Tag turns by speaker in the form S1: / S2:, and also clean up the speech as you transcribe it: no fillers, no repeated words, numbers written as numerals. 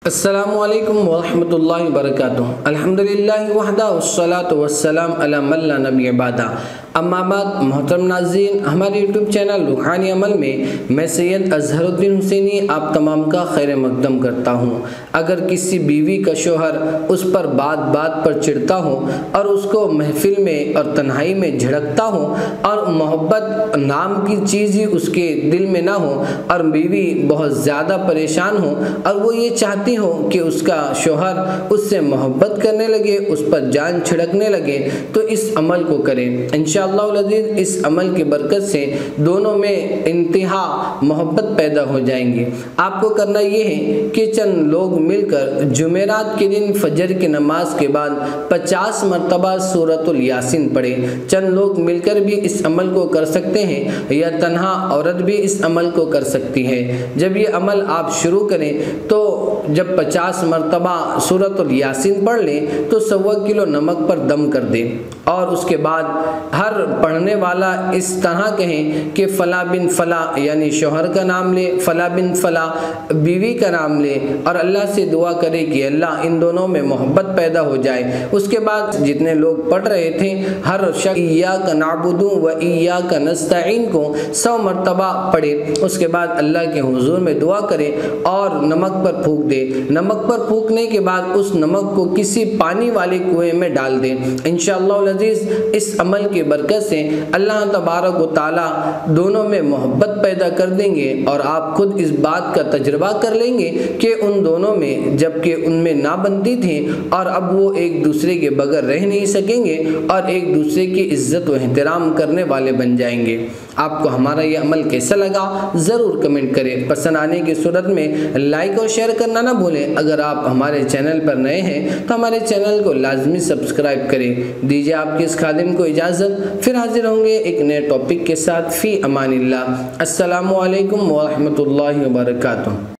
S1: अस्सलामुअलैकुम वरहमतुल्लाहि वबरकातुहू। अल्हम्दुलिल्लाहि वहदा वस्सलातु वस्सलाम अला मन ला नबी बादा। अम्मा बाद मोहतरम नाज़रीन, हमारे यूट्यूब चैनल रूहानी अमल में मैं सैयद अजहरुद्दीन हुसैनी आप तमाम का खैर मकदम करता हूँ। अगर किसी बीवी का शोहर उस पर बात बात पर चिढ़ता हो और उसको महफिल में और तन्हाई में झिड़कता हो और मोहब्बत नाम की चीज़ ही उसके दिल में ना हो और बीवी बहुत ज़्यादा परेशान हो और वो ये चाहती हो कि उसका शोहर उससे मोहब्बत करने लगे, उस पर जान छिड़कने लगे, तो इस अमल को करें। इंशाअल्लाह इस अमल की बरकत से दोनों में इंतहा मोहब्बत पैदा हो जाएंगी। आपको करना ये है कि चंद लोग मिलकर जुमेरात के दिन फजर की नमाज के बाद 50 मरतबा सूरतुल यासीन पढ़े। चंद लोग मिलकर भी इस अमल को कर सकते हैं या तन्हा औरत भी इस अमल को कर सकती है। जब ये अमल आप शुरू करें तो जब 50 मरतबा सूरतुल यासीन पढ़ लें तो 1.25 किलो नमक पर दम कर दें और उसके बाद हर पढ़ने वाला इस तरह कहें कि फ़ला बिन फ़ला यानी शौहर का नाम ले, फ़ला बिन फ़ला बीवी का नाम ले और अल्लाह से दुआ करे कि अल्लाह इन दोनों में मोहब्बत पैदा हो जाए। उसके बाद जितने लोग पढ़ रहे थे हर शख्स इय्याका नअबुदु व इय्याका नस्तईन को 100 मरतबा पढ़े। उसके बाद अल्लाह के हुजूर में दुआ करे और नमक पर फूंक दे। नमक पर फूंकने के बाद उस नमक को किसी पानी वाले कुएं में डाल दें। इंशाअल्लाह अज़ीज़ इस अमल की बरकत से अल्लाह तबारक व तआला दोनों में मोहब्बत पैदा कर देंगे और आप खुद इस बात का तजुर्बा कर लेंगे कि उन दोनों में जबकि उनमें ना बनती थी और अब वो एक दूसरे के बगैर रह नहीं सकेंगे और एक दूसरे की इज्जत व एहतराम करने वाले बन जाएंगे। आपको हमारा ये अमल कैसा लगा ज़रूर कमेंट करें। पसंद आने की सूरत में लाइक और शेयर करना ना भूलें। अगर आप हमारे चैनल पर नए हैं तो हमारे चैनल को लाजमी सब्सक्राइब करें। दीजिए आपके इस खादिम को इजाज़त, फिर हाजिर होंगे एक नए टॉपिक के साथ। फ़ी अमानिल्लाह। अस्सलामु अलैकुम व रहमतुल्लाहि व बरकातुहू।